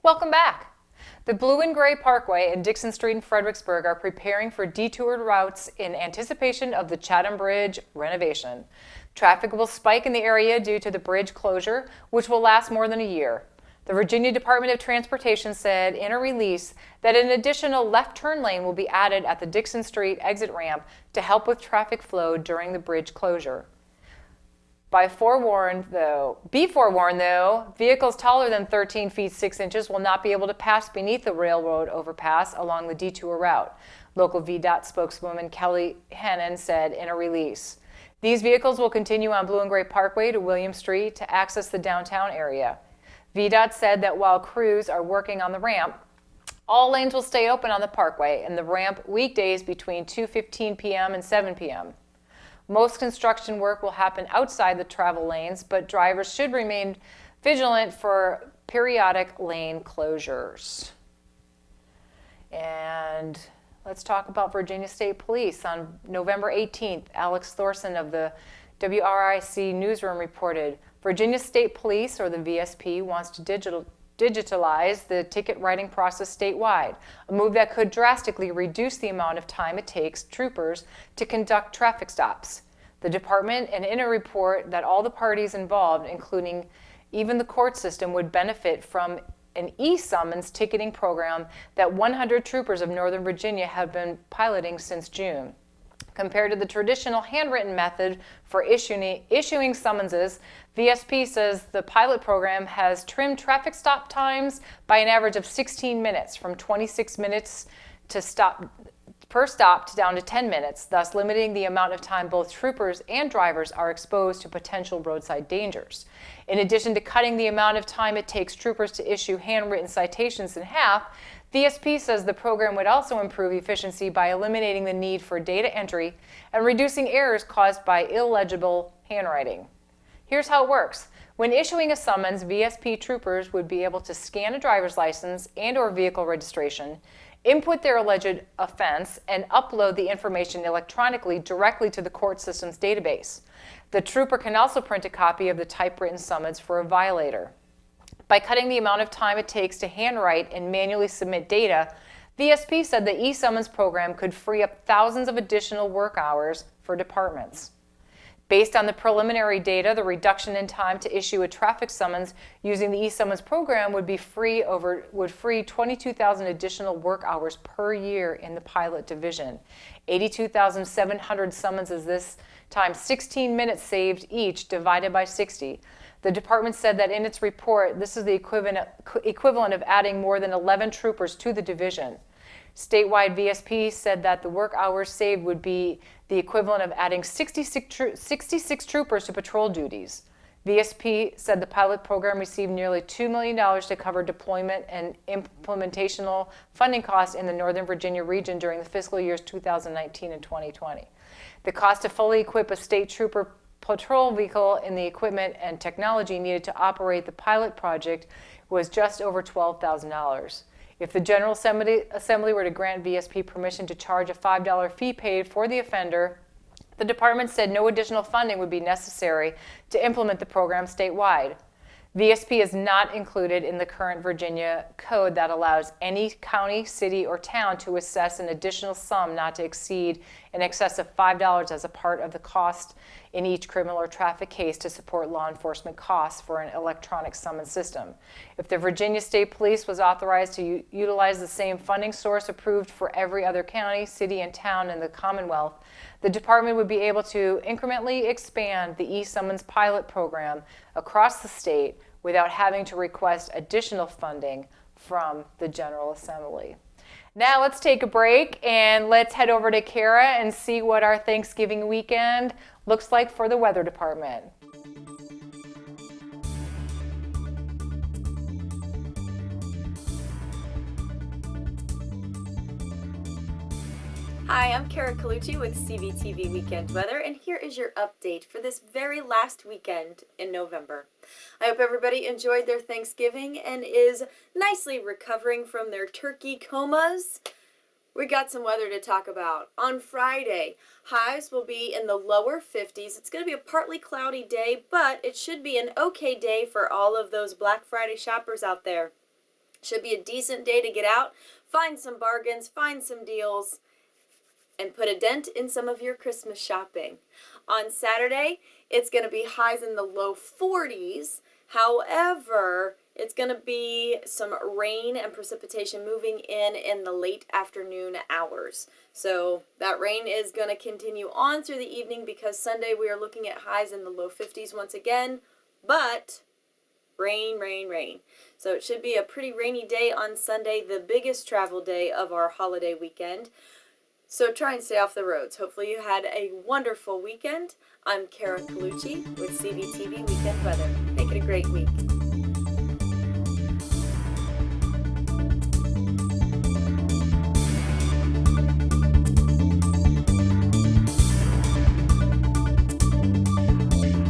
Welcome back. The Blue and Gray Parkway and Dixon Street in Fredericksburg are preparing for detoured routes in anticipation of the Chatham Bridge renovation. Traffic will spike in the area due to the bridge closure, which will last more than a year. The Virginia Department of Transportation said in a release that an additional left turn lane will be added at the Dixon Street exit ramp to help with traffic flow during the bridge closure. Be forewarned though, vehicles taller than 13 feet 6 inches will not be able to pass beneath the railroad overpass along the detour route, local VDOT spokeswoman Kelly Hannon said in a release. These vehicles will continue on Blue and Gray Parkway to William Street to access the downtown area. VDOT said that while crews are working on the ramp, all lanes will stay open on the parkway and the ramp weekdays between 2:15 p.m. and 7 p.m. Most construction work will happen outside the travel lanes, but drivers should remain vigilant for periodic lane closures. And let's talk about Virginia State Police. On November 18th, Alex Thorson of the WRIC newsroom reported, Virginia State Police, or the VSP, wants to digitalize the ticket writing process statewide, a move that could drastically reduce the amount of time it takes troopers to conduct traffic stops. The department, and in a report that all the parties involved, including even the court system, would benefit from an e-summons ticketing program that 100 troopers of Northern Virginia have been piloting since June. Compared to the traditional handwritten method for issuing summonses, VSP says the pilot program has trimmed traffic stop times by an average of 16 minutes, from 26 minutes per stop down to 10 minutes, thus limiting the amount of time both troopers and drivers are exposed to potential roadside dangers. In addition to cutting the amount of time it takes troopers to issue handwritten citations in half, VSP says the program would also improve efficiency by eliminating the need for data entry and reducing errors caused by illegible handwriting. Here's how it works. When issuing a summons, VSP troopers would be able to scan a driver's license and/or vehicle registration, input their alleged offense, and upload the information electronically directly to the court system's database. The trooper can also print a copy of the typewritten summons for a violator. By cutting the amount of time it takes to handwrite and manually submit data, VSP said the e-summons program could free up thousands of additional work hours for departments. Based on the preliminary data, the reduction in time to issue a traffic summons using the e-summons program would free 22,000 additional work hours per year in the pilot division. 82,700 summonses this time, 16 minutes saved each, divided by 60. The department said that in its report, this is the equivalent of adding more than 11 troopers to the division. Statewide VSP said that the work hours saved would be the equivalent of adding 66 troopers to patrol duties. VSP said the pilot program received nearly $2 million to cover deployment and implementational funding costs in the Northern Virginia region during the fiscal years 2019 and 2020. The cost to fully equip a state trooper patrol vehicle and the equipment and technology needed to operate the pilot project was just over $12,000. If the General Assembly were to grant VSP permission to charge a $5 fee paid for the offender, the department said no additional funding would be necessary to implement the program statewide. VSP is not included in the current Virginia code that allows any county, city, or town to assess an additional sum not to exceed in excess of $5 as a part of the cost in each criminal or traffic case to support law enforcement costs for an electronic summons system. If the Virginia State Police was authorized to utilize the same funding source approved for every other county, city, and town in the Commonwealth, the department would be able to incrementally expand the e-summons pilot program across the state without having to request additional funding from the General Assembly. Now let's take a break and let's head over to Kara and see what our Thanksgiving weekend looks like for the weather department. Hi, I'm Colucci with CVTV Weekend Weather, and here is your update for this very last weekend in November. I hope everybody enjoyed their Thanksgiving and is nicely recovering from their turkey comas. We got some weather to talk about. On Friday, highs will be in the lower 50s. It's going to be a partly cloudy day, but it should be an okay day for all of those Black Friday shoppers out there. Should be a decent day to get out, find some bargains, find some deals, and put a dent in some of your Christmas shopping. On Saturday, it's going to be highs in the low 40s. However, it's going to be some rain and precipitation moving in the late afternoon hours. So that rain is going to continue on through the evening because Sunday we are looking at highs in the low 50s once again, but rain, rain, rain. So it should be a pretty rainy day on Sunday, the biggest travel day of our holiday weekend. So try and stay off the roads. Hopefully you had a wonderful weekend. I'm Kara Colucci with CVTV Weekend Weather. Make it a great week.